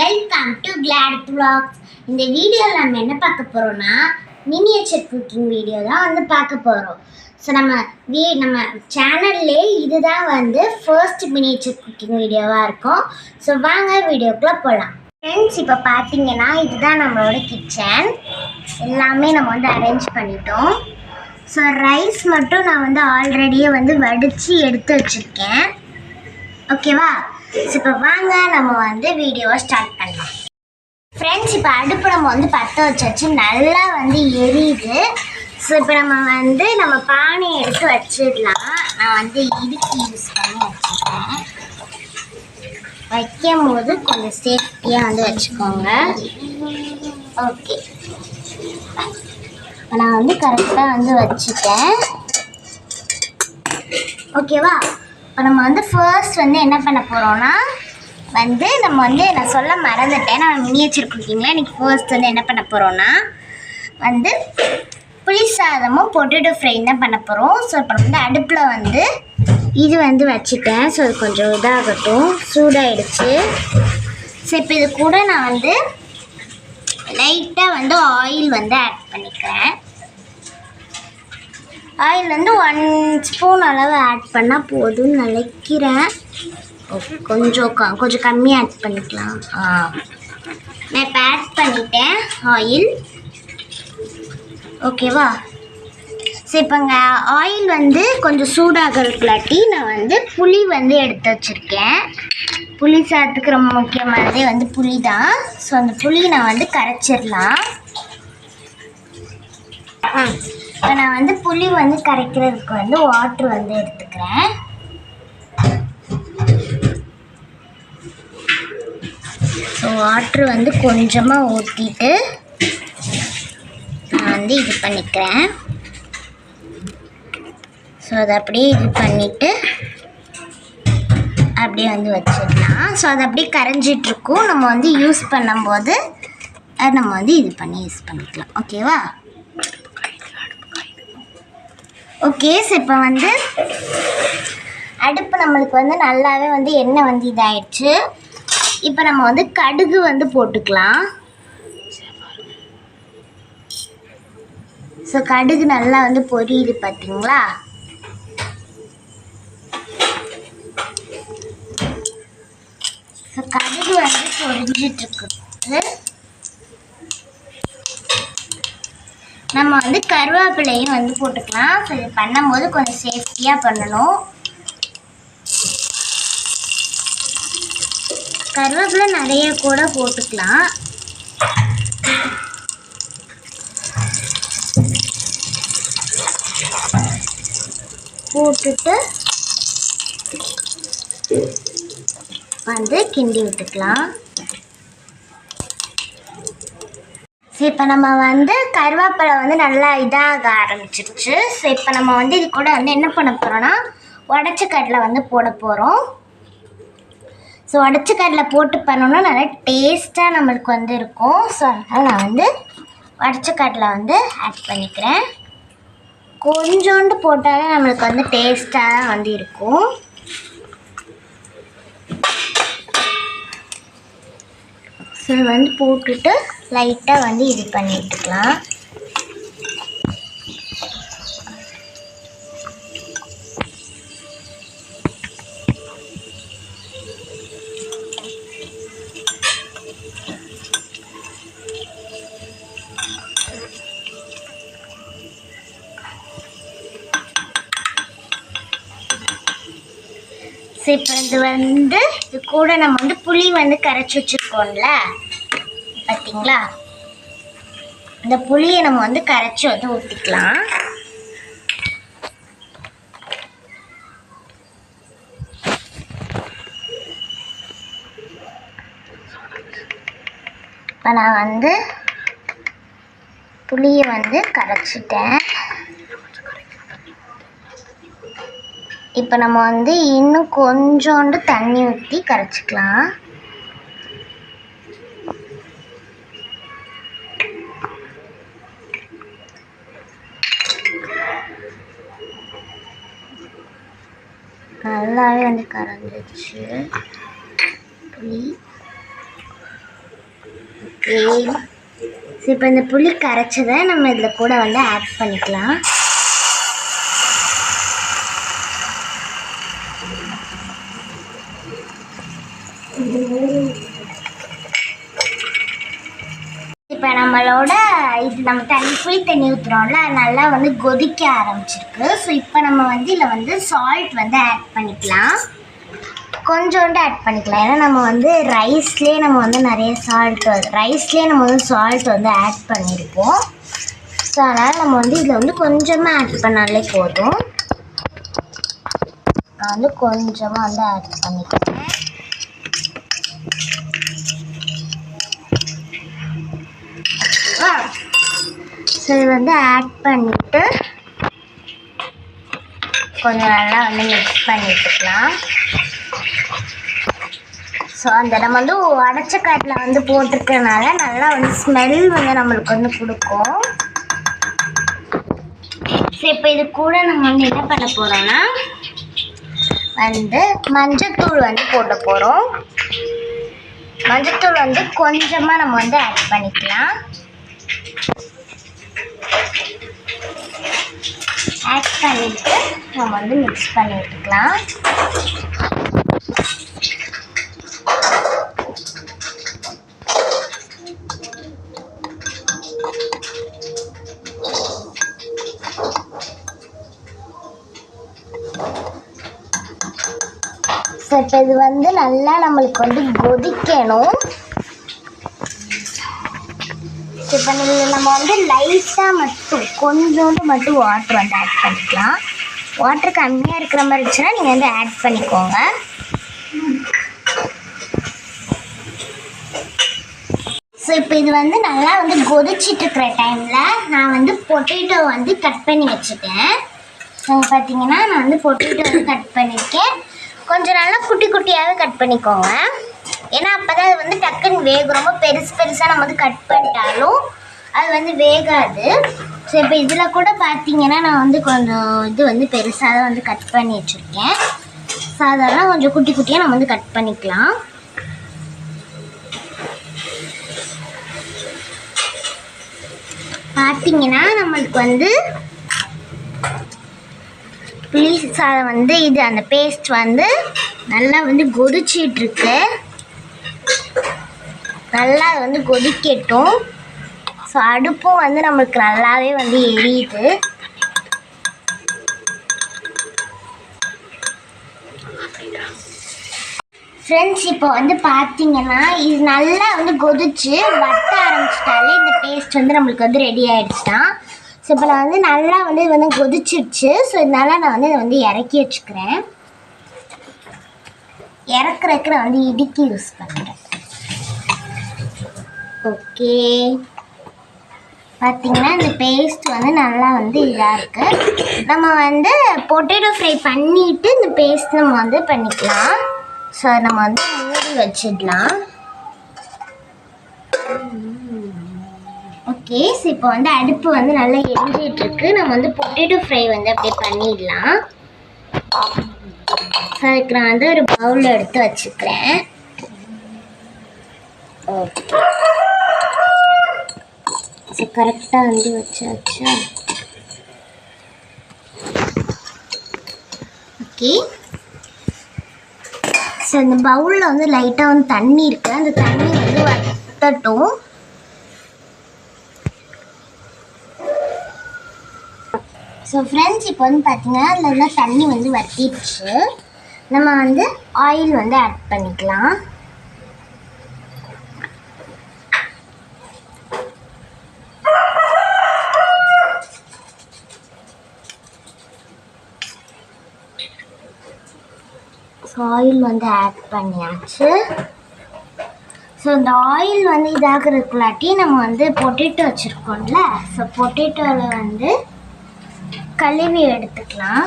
Welcome to Claude vlogs. இந்த வீடியோவில் நம்ம என்ன பார்க்க போகிறோம்னா மினியேச்சர் குக்கிங் வீடியோ தான் வந்து பார்க்க போகிறோம். ஸோ நம்ம சேனல்லே இதுதான் வந்து ஃபர்ஸ்ட் மினியேச்சர் குக்கிங் வீடியோவாக இருக்கும். ஸோ வாங்க வீடியோக்குள்ளே போகலாம். ஃப்ரெண்ட்ஸ், இப்போ பார்த்தீங்கன்னா இதுதான் நம்மளோட கிச்சன். எல்லாமே நம்ம வந்து அரேஞ்ச் பண்ணிட்டோம். ஸோ ரைஸ் மட்டும் நான் வந்து ஆல்ரெடியே வந்து வடித்து எடுத்து வச்சுருக்கேன். ஓகேவா? ஸோ இப்போ வாங்க நம்ம வந்து வீடியோவை ஸ்டார்ட் பண்ணலாம். ஃப்ரெண்ட்ஸ், இப்போ அடுப்பு நம்ம வந்து பற்ற வச்சாச்சு, நல்லா வந்து எரியுது. ஸோ இப்போ நம்ம பானையை எடுத்து வச்சிடலாம். நான் வந்து இடுக்கி யூஸ் பண்ணி வச்சுருக்கேன். வைக்கும் போது கொஞ்சம் சேஃப்டியாக வந்து வச்சுக்கோங்க. ஓகே, நான் வந்து கரெக்டாக வந்து வச்சுட்டேன். ஓகேவா? இப்போ நம்ம வந்து ஃபர்ஸ்ட் வந்து என்ன பண்ண போகிறோம்னா நான் சொல்ல மறந்துட்டேன். நம்ம மினியேச்சர் குக்கிங்கில் இன்றைக்கி ஃபர்ஸ்ட் வந்து என்ன பண்ண போகிறோன்னா வந்து புளி சாதமும் பொட்டேட்டோ ஃப்ரையும் தான் பண்ண போகிறோம். ஸோ இப்போ வந்து அடுப்பில் வந்து இது வந்து வச்சுட்டேன். ஸோ அது கொஞ்சம் இதாகட்டும், சூடாகிடுச்சு. ஸோ இப்போ இது கூட நான் வந்து லைட்டாக வந்து ஆயில் வந்து ஆட் பண்ணிக்கிறேன். ஆயில் வந்து 1 ஸ்பூன் அளவு ஆட் பண்ணால் போதும்னு நினைக்கிறேன். கொஞ்சம் கம்மியாக ஆட் பண்ணிக்கலாம். நான் இப்போ ஆட் பண்ணிட்டேன் ஆயில். ஓகேவா? ஸோ இப்போங்க ஆயில் வந்து கொஞ்சம் சூடாகிறதுக்குள்ளாட்டி நான் வந்து புளி வந்து எடுத்து வச்சுருக்கேன். புளி சாதத்துக்கு ரொம்ப முக்கியமானதே வந்து புளி தான். ஸோ அந்த புளி நான் வந்து கரைச்சிடலாம். இப்போ நான் வந்து புளி வந்து கரைக்கிறதுக்கு வந்து வாட்ரு வந்து எடுத்துக்கிறேன். ஸோ வாட்ரு வந்து கொஞ்சமாக ஊற்றிட்டு நான் வந்து இது பண்ணிக்கிறேன். ஸோ அதை அப்படியே இது பண்ணிவிட்டு அப்படியே வந்து வச்சிடலாம். ஸோ அது அப்படியே கரைஞ்சிட்ருக்கும். நம்ம வந்து யூஸ் பண்ணும்போது அது நம்ம வந்து இது பண்ணி யூஸ் பண்ணிக்கலாம். ஓகேவா? ஓகே, ஸோ இப்போ வந்து அடுப்பு நம்மளுக்கு வந்து நல்லாவே வந்து எண்ணெய் வந்து இதாகிடுச்சு. இப்போ நம்ம வந்து கடுகு வந்து போட்டுக்கலாம். ஸோ கடுகு நல்லா வந்து பொரியுது பார்த்தீங்களா? ஸோ கடுகு வந்து பொரிஞ்சிட்ருக்கு. நம்ம வந்து கருவேப்பிலையும் வந்து போட்டுக்கலாம். ஸோ இது பண்ணும்போது கொஞ்சம் சேஃப்டியாக பண்ணணும். கருவேப்பிலை நிறைய கூட போட்டுக்கலாம். போட்டுட்டு வந்து கிண்டி விட்டுக்கலாம். ஸோ இப்போ நம்ம வந்து கருவேப்பிலை வந்து நல்லா இதாக ஆரம்பிச்சிருச்சு. ஸோ இப்போ நம்ம வந்து இது கூட வந்து என்ன பண்ண போகிறோன்னா உடச்ச கடலை வந்து போட போகிறோம். ஸோ உடச்ச கடலை போட்டு பண்ணோன்னா நல்லா டேஸ்ட்டாக நம்மளுக்கு வந்து இருக்கும். ஸோ அதனால் நான் வந்து உடச்ச கடலை வந்து ஆட் பண்ணிக்கிறேன். கொஞ்சோண்டு போட்டாலே நம்மளுக்கு வந்து டேஸ்ட்டாக வந்து இருக்கும். ஸோ வந்து போட்டுட்டு லைட்டாக வந்து இது பண்ணிட்டுக்கலாம். ஸோ இப்போ இது கூட நம்ம வந்து புளி வந்து கரைச்சி வச்சுருக்கோம்ல பார்த்தீங்களா? இந்த புளியை நம்ம வந்து கரைச்சி வந்து ஊற்றிக்கலாம். இப்போ நான் வந்து புளியை வந்து கரைச்சிட்டேன். இப்போ நம்ம வந்து இன்னும் கொஞ்சோண்டு தண்ணி ஊற்றி கரைச்சிக்கலாம். நல்லாவே வந்து கரைஞ்சிடுச்சு புளி. ஓகே, இப்போ இந்த புளி கரைச்சதை நம்ம இதில் கூட வந்து ஆட் பண்ணிக்கலாம். இப்போ நம்மளோட இது நம்ம புளி தண்ணி ஊற்றுறோம்ல, அது நல்லா வந்து கொதிக்க ஆரம்பிச்சிருக்கு. ஸோ இப்போ நம்ம வந்து இதில் வந்து சால்ட் வந்து ஆட் பண்ணிக்கலாம். கொஞ்சோண்டு ஆட் பண்ணிக்கலாம். ஏன்னா நம்ம வந்து ரைஸ்லேயே நம்ம வந்து நிறைய ரைஸ்லேயே நம்ம வந்து சால்ட் வந்து ஆட் பண்ணியிருப்போம். ஸோ அதனால் நம்ம வந்து இதில் வந்து கொஞ்சமாக ஆட் பண்ணாலே போதும். நான் வந்து கொஞ்சமாக வந்து ஆட் பண்ணிக்கிறேன். ஸோ இது வந்து ஆட் பண்ணிவிட்டு கொஞ்சம் நல்லா வந்து மிக்ஸ் பண்ணிட்டுக்கலாம். ஸோ அந்த நம்ம வந்து அடைச்ச காட்டில் வந்து போட்டிருக்கனால நல்லா வந்து ஸ்மெல் வந்து நம்மளுக்கு வந்து கொடுக்கும். ஸோ இப்போ இது கூட நம்ம வந்து என்ன பண்ண போகிறோம்னா வந்து மஞ்சத்தூள் வந்து போட போகிறோம். மஞ்சத்தூள் வந்து கொஞ்சமாக நம்ம வந்து ஆட் பண்ணிக்கலாம். ஆட் பண்ணிவிட்டு நம்ம வந்து மிக்ஸ் பண்ணி விட்டுக்கலாம். ஸோ இப்போ இது வந்து நல்லா நம்மளுக்கு வந்து கொதிக்கணும். இப்போ நம்ம வந்து லைட்டாக மட்டும் கொஞ்சோண்டு மட்டும் வாட்டர் வந்து ஆட் பண்ணிக்கலாம். வாட்டர் கம்மியாக இருக்கிற மாதிரி இருந்துச்சுன்னா நீங்கள் வந்து ஆட் பண்ணிக்கோங்க. ஸோ இப்போ இது வந்து நல்லா வந்து கொதிச்சிட்டு இருக்கிற டைமில் நான் வந்து பொட்டேட்டோ வந்து கட் பண்ணி வச்சுட்டேன். ஸோ பார்த்தீங்கன்னா நான் வந்து பொட்டேட்டோ வந்து கட் பண்ணியிருக்கேன். கொஞ்சம் நல்லா குட்டி குட்டியாகவே கட் பண்ணிக்கோங்க. ஏன்னா அப்போ தான் அது வந்து டக்குன்னு வேகும். ரொம்ப பெருசாக நம்ம வந்து கட் பண்ணிட்டாலும் அது வந்து வேகாது. ஸோ இப்போ இதில் கூட பார்த்தீங்கன்னா நான் வந்து கொஞ்சம் இது வந்து பெருசாக தான் வந்து கட் பண்ணி வச்சுருக்கேன். ஸோ அதெல்லாம் கொஞ்சம் குட்டி குட்டியாக நம்ம வந்து கட் பண்ணிக்கலாம். பார்த்தீங்கன்னா நம்மளுக்கு வந்து புளி சாதம் வந்து இது அந்த பேஸ்ட் வந்து நல்லா வந்து கொதிச்சிட்ருக்கு. நல்லா வந்து கொதிக்கட்டும். ஸோ அடுப்பும் வந்து நம்மளுக்கு நல்லாவே வந்து எரியுது. ஃப்ரெண்ட்ஸ் இப்போ வந்து பார்த்தீங்கன்னா இது நல்லா வந்து கொதிச்சு வட்ட ஆரம்பிச்சிட்டாலே இந்த பேஸ்ட் வந்து நம்மளுக்கு வந்து ரெடி ஆகிடுச்சுதான். ஸோ இப்போ நான் வந்து நல்லா வந்து இது வந்து கொதிச்சிடுச்சு. ஸோ இதனால நான் வந்து இதை வந்து இறக்கி வச்சுக்கிறேன். இறக்குறதுக்கு நான் வந்து இடுக்கி யூஸ் பண்ணுறேன். ஓகே, பார்த்தீங்கன்னா இந்த பேஸ்ட் வந்து நல்லா வந்து இதாக இருக்குது. நம்ம வந்து பொட்டேட்டோ ஃப்ரை பண்ணிவிட்டு இந்த பேஸ்ட் நம்ம வந்து பண்ணிக்கலாம். ஸோ நம்ம வந்து மூடி வச்சிடலாம். ஓகே, ஸோ இப்போ வந்து அடுப்பு வந்து நல்லா எரிஞ்சிட்ருக்கு. நம்ம வந்து பொட்டேட்டோ ஃப்ரை வந்து அப்படியே பண்ணிடலாம். ஸோ அதுக்கு நான் வந்து ஒரு பவுலில் எடுத்து வச்சுக்கிறேன். ஓகே, ஸோ கரெக்டாக வந்து வச்சாச்சா? ஓகே, ஸோ இந்த பவுலில் வந்து லைட்டாக வந்து தண்ணி இருக்குது. அந்த தண்ணி வந்து வத்தட்டும். ஸோ ஃப்ரெண்ட்ஸ் இப்போ வந்து பார்த்தீங்கன்னா அதில் உள்ள தண்ணி வந்து வத்திடுச்சு. நம்ம வந்து ஆயில் வந்து ஆட் பண்ணிக்கலாம். ஸோ ஆயில் வந்து ஆட் பண்ணியாச்சு. ஸோ இந்த ஆயில் வந்து இதாகிறதுக்குள்ளாட்டி நம்ம வந்து பொட்டேட்டோ வச்சுருக்கோம்ல, ஸோ பொட்டேட்டோவில் வந்து கழுவி எடுத்துக்கலாம்.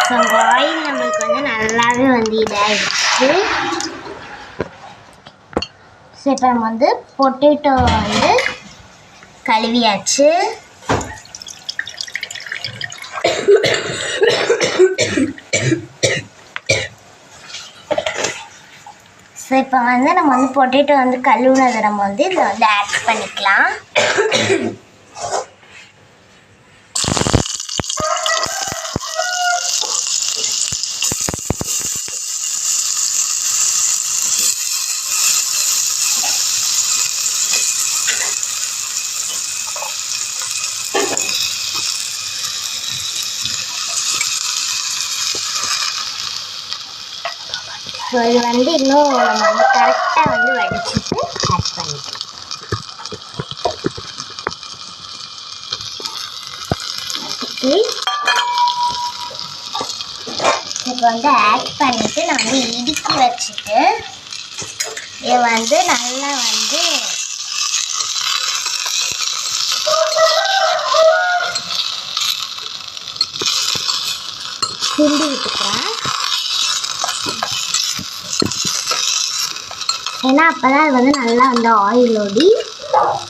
ஸோ அந்த ஆயில் நம்மளுக்கு வந்து நல்லாவே வந்து இதாகிடுச்சு. ஆயிடுச்சு. ஸோ இப்போ நம்ம வந்து பொட்டேட்டோ வந்து கழுவியாச்சு. ஸோ இப்போ வந்து நம்ம வந்து பொட்டேட்டோ வந்து கழுவுனதை நம்ம வந்து இதில் வந்து ஆட் பண்ணிக்கலாம். ஸோ இது வந்து இன்னும் நம்ம வந்து கரெக்டாக வந்து வடிச்சிட்டு ஆட் பண்ணிக்கலாம். ஓகே, இப்போ வந்து ஆட் பண்ணிவிட்டு நான் வந்து இடுக்கி வச்சுட்டு இதை வந்து நல்லா வந்து கிண்டி விட்டுக்கிறேன். ஏன்னா அப்போ தான் அது வந்து நல்லா வந்து ஆயிலோடி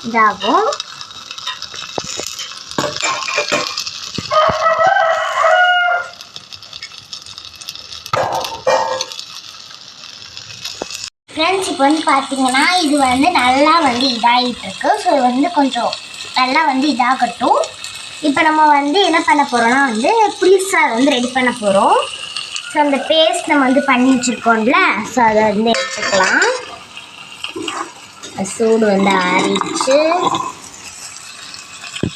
இதாகும். ஃப்ரெண்ட்ஸ், இப்போ வந்து பார்த்தீங்கன்னா இது வந்து நல்லா வந்து இதாகிட்டுருக்கு. ஸோ இது வந்து கொஞ்சம் நல்லா வந்து இதாகட்டும். இப்போ நம்ம வந்து என்ன பண்ண போகிறோம்னா வந்து புளிசாதம் வந்து ரெடி பண்ண போகிறோம். ஸோ அந்த பேஸ்ட் நம்ம வந்து பண்ணி வச்சுருக்கோம்ல, ஸோ அதை வந்து எடுத்துக்கலாம். சூடு வந்து ஆறிடுச்சு.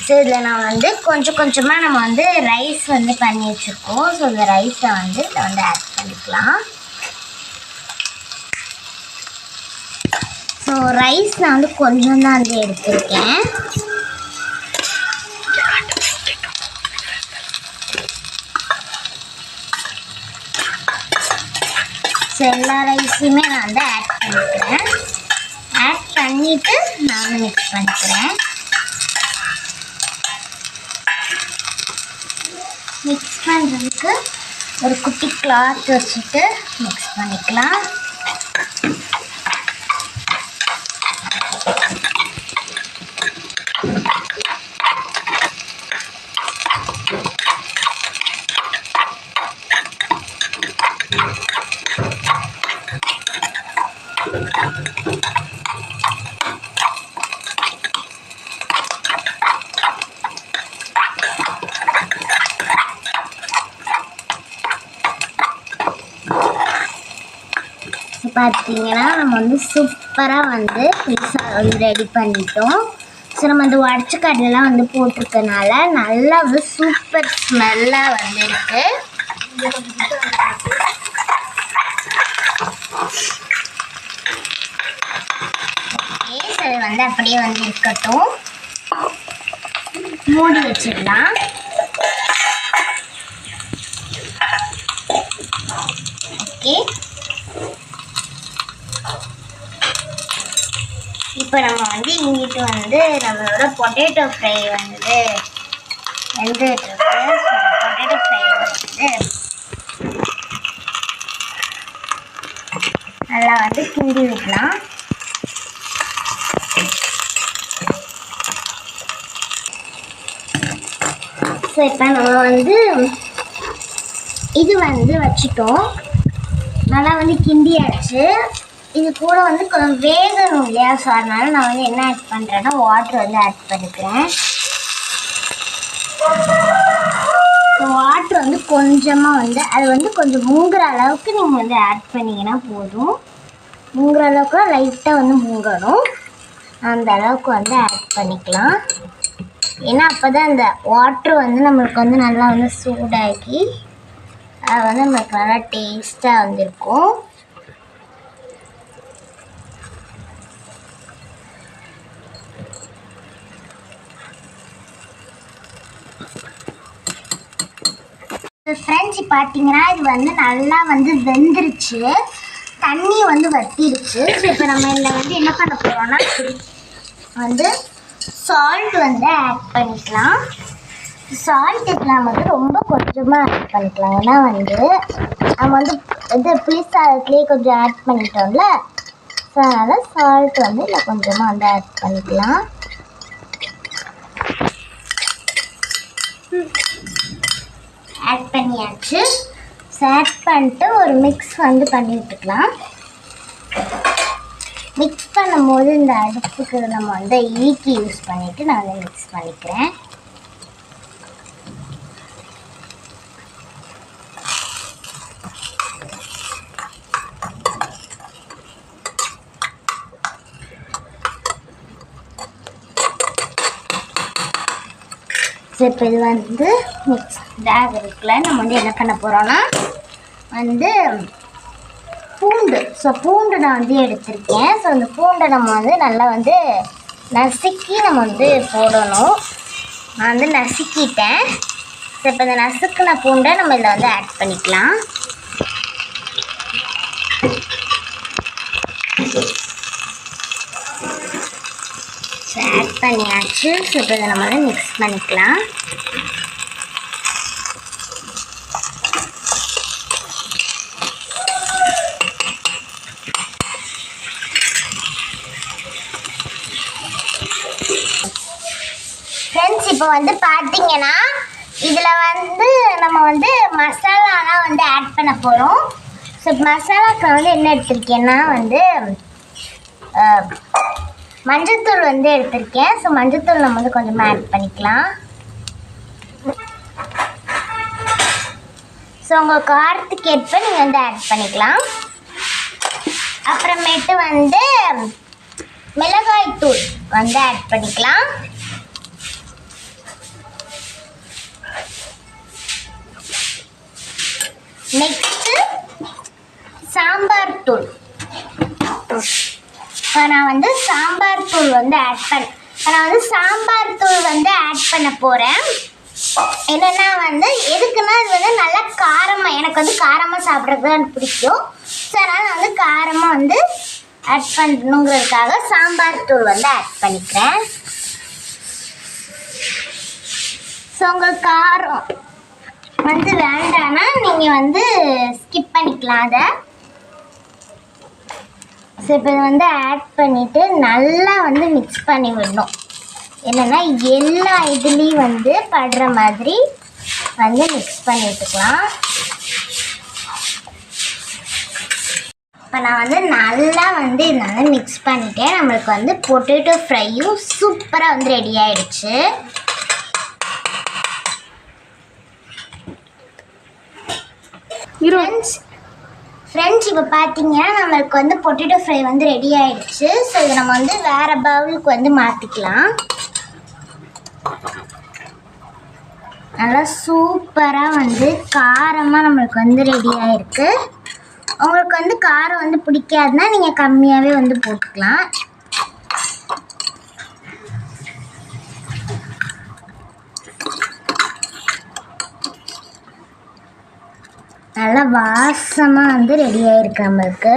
ஸோ இதில் நான் வந்து கொஞ்சம் கொஞ்சமாக நம்ம வந்து ரைஸ் வந்து பண்ணி வச்சுருக்கோம். ஸோ இந்த ரைஸை வந்து இதை வந்து ஆட் பண்ணிக்கலாம். ஸோ ரைஸ் நான் வந்து கொஞ்சம் தான் வந்து எடுத்திருக்கேன். ஸோ எல்லா ரைஸுமே நான் வந்து ஆட் பண்ணிக்கிறேன். ஆட் பண்ணிவிட்டு நான் வந்து மிக்ஸ் பண்ணிக்கிறேன். மிக்ஸ் பண்ணுறதுக்கு ஒரு குட்டி கிளாத் வச்சுட்டு மிக்ஸ் பண்ணிக்கலாம். பார்த்தீங்கன்னா நம்ம வந்து சூப்பராக வந்து பீஸா வந்து ரெடி பண்ணிட்டோம். ஸோ நம்ம அந்த உடச்ச கடலைலாம் வந்து போட்டிருக்கனால நல்லா வந்து சூப்பர் ஸ்மெல்லாக வந்து இருக்கு. ஓகே, ஸோ இது வந்து அப்படியே வந்து இருக்கட்டும். மூடி வச்சிடலாம். ஓகே, இப்போ நம்ம வந்து இங்கிட்டு வந்து நம்மளோட பொட்டேட்டோ ஃப்ரை வந்து வெந்துட்டுருக்கு. பொட்டேட்டோ ஃப்ரை வந்து நல்லா வந்து கிண்டி விடலாம். ஸோ இப்போ நம்ம வந்து இது வந்து வச்சுட்டோம். நல்லா வந்து கிண்டியாச்சு. இது கூட வந்து கொஞ்சம் வேகணும் இல்லையா? ஸோ அதனால நான் வந்து என்ன ஆட் பண்ணுறேன்னா வாட்டர் வந்து ஆட் பண்ணிக்கிறேன். ஸோ வாட்டர் வந்து கொஞ்சமாக வந்து அது வந்து கொஞ்சம் மூங்குற அளவுக்கு நீங்கள் வந்து ஆட் பண்ணிங்கன்னா போதும். மூங்குற அளவுக்கு லைட்டாக வந்து மூங்கணும். அந்த அளவுக்கு வந்து ஆட் பண்ணிக்கலாம். ஏன்னா அப்போ தான் அந்த வாட்ரு வந்து நம்மளுக்கு வந்து நல்லா வந்து சூடாகி அது வந்து நம்மளுக்கு நல்லா டேஸ்ட்டாக வந்துருக்கும். ஃப்ரெண்ட்ஸ், பார்த்தீங்கன்னா இது வந்து நல்லா வந்து வெந்துருச்சு. தண்ணி வந்து வத்திருச்சு. ஸோ இப்போ நம்ம இதில் வந்து என்ன பண்ண போகிறோம்னா வந்து சால்ட் வந்து ஆட் பண்ணிக்கலாம். சால்ட் இதில் வந்து ரொம்ப கொஞ்சமாக ஆட் பண்ணிக்கலாம். ஏன்னா வந்து நம்ம வந்து இது புளி சாதத்துலேயே கொஞ்சம் ஆட் பண்ணிட்டோம்ல, ஸோ அதனால் சால்ட் வந்து இல்லை கொஞ்சமாக வந்து ஆட் பண்ணிக்கலாம். ஆட் பண்ணியாச்சு. ஆட் பண்ணிட்டு ஒரு மிக்ஸ் வந்து பண்ணி விட்டுக்கலாம். மிக்ஸ் பண்ணும்போது இந்த அடுப்புக்கு நம்ம வந்து ஈக்கி யூஸ் பண்ணிவிட்டு நான் வந்து மிக்ஸ் பண்ணிக்கிறேன். இப்போ இது வந்து மிக்ஸ் பேக் இருக்குல்ல, நம்ம வந்து என்ன பண்ண போகிறோன்னா வந்து பூண்டு. ஸோ பூண்டு நான் வந்து எடுத்திருக்கேன். ஸோ அந்த பூண்டை நம்ம வந்து நல்லா வந்து நசுக்கி நம்ம வந்து போடணும். நான் வந்து நசுக்கிட்டேன். ஸோ இப்போ இந்த நசுக்கின பூண்டை நம்ம இதில் வந்து ஆட் பண்ணிக்கலாம். ஆட் பண்ணியாச்சு. ஸோ இப்போ இதை நம்ம வந்து மிக்ஸ் பண்ணிக்கலாம். ஃப்ரெண்ட்ஸ், இப்போ வந்து பார்த்தீங்கன்னா இதில் வந்து நம்ம வந்து மசாலாலாம் வந்து ஆட் பண்ண போகிறோம். ஸோ மசாலாக்கு வந்து என்ன எடுத்திருக்கேன்னா வந்து மஞ்சள்தூள் வந்து எடுத்திருக்கேன். ஸோ மஞ்சள்தூள் நம்ம வந்து கொஞ்சமாக ஆட் பண்ணிக்கலாம். ஸோ உங்கள் காரத்துக்கு ஏற்ப நீங்கள் வந்து ஆட் பண்ணிக்கலாம். அப்புறமேட்டு வந்து மிளகாய் தூள் வந்து ஆட் பண்ணிக்கலாம். நெக்ஸ்ட்டு சாம்பார் தூள். இப்போ நான் வந்து சாம்பார் தூள் வந்து ஆட் பண்ண போகிறேன். என்னென்னா வந்து எதுக்குன்னா இது வந்து நல்லா காரமாக, எனக்கு வந்து காரமாக சாப்பிட்றது தான் பிடிக்கும். ஸோ அதனால் நான் வந்து காரமாக வந்து ஆட் பண்ணணுங்கிறதுக்காக சாம்பார் தூள் வந்து ஆட் பண்ணிக்கிறேன். ஸோ உங்களுக்கு காரம் வந்து வேண்டாம்னா நீங்கள் வந்து ஸ்கிப் பண்ணிக்கலாம் அதை. ஸோ இப்போ இதை வந்து ஆட் பண்ணிவிட்டு நல்லா வந்து மிக்ஸ் பண்ணி விடணும். என்னென்னா எல்லா இதுலேயும் வந்து படுற மாதிரி வந்து மிக்ஸ் பண்ணி விட்டுக்கலாம். இப்போ நான் வந்து நல்லா வந்து இதனால மிக்ஸ் பண்ணிட்டேன். நம்மளுக்கு வந்து பொட்டேட்டோ ஃப்ரையும் சூப்பராக வந்து ரெடி ஆகிடுச்சு. ஃப்ரெண்ட்ஸ், இப்போ பார்த்தீங்கன்னா நம்மளுக்கு வந்து பொட்டேட்டோ ஃப்ரை வந்து ரெடி ஆகிடுச்சு. ஸோ இதை நம்ம வந்து வேறு பவுலுக்கு வந்து மாற்றிக்கலாம். நல்லா சூப்பராக வந்து காரமாக நம்மளுக்கு வந்து ரெடி ஆகிருக்கு. உங்களுக்கு வந்து காரம் வந்து பிடிக்காதுன்னா நீங்கள் கம்மியாகவே வந்து போட்டுக்கலாம். நல்லா வாசமாக வந்து ரெடி ஆகிருக்கு நம்மளுக்கு.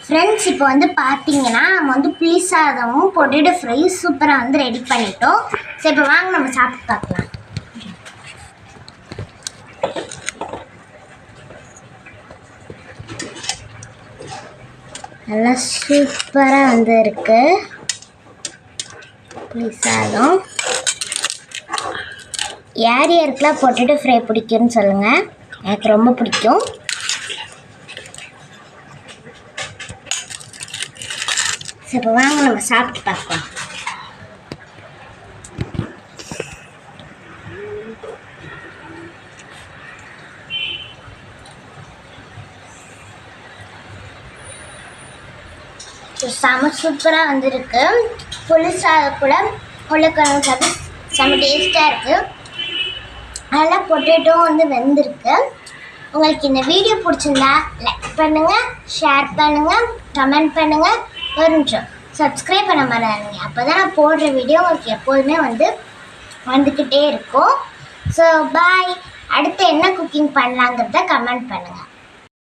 ஃப்ரெண்ட்ஸ், இப்போ வந்து பார்த்தீங்கன்னா நம்ம வந்து புளி சாதமும் பொட்டேட்டோ ஃப்ரை சூப்பராக வந்து ரெடி பண்ணிட்டோம். ஸோ இப்போ வாங்க நம்ம சாப்பிட்டு பார்க்கலாம். நல்லா சூப்பராக வந்து இருக்கு புளி சாதம். யார் யாருக்கெல்லாம் பொட்டேட்டோ ஃப்ரை பிடிக்கும்னு சொல்லுங்கள். எனக்கு ரொம்ப பிடிக்கும். சரி, இப்போ வாங்க நம்ம சாப்பிட்டு பார்க்கலாம். செம சூப்பராக வந்துருக்கு. புளி சாதம் கூட உருளைக்கிழங்கு சாதம் செம டேஸ்ட்டாக இருக்குது. நல்லா பொட்டேட்டோ வந்து வெந்திருக்கு. உங்களுக்கு இந்த வீடியோ பிடிச்சிருந்தா லைக் பண்ணுங்கள், ஷேர் பண்ணுங்கள், கமெண்ட் பண்ணுங்கள், ஒரு நிமிஷம் சப்ஸ்கிரைப் பண்ண மறந்துடுங்க. அப்போ தான் நான் போடுற வீடியோ உங்களுக்கு எப்போதுமே வந்து வந்துக்கிட்டே இருக்கும். So bye. அடுத்து என்ன குக்கிங் பண்ணலாங்கிறத கமெண்ட் பண்ணுங்கள்.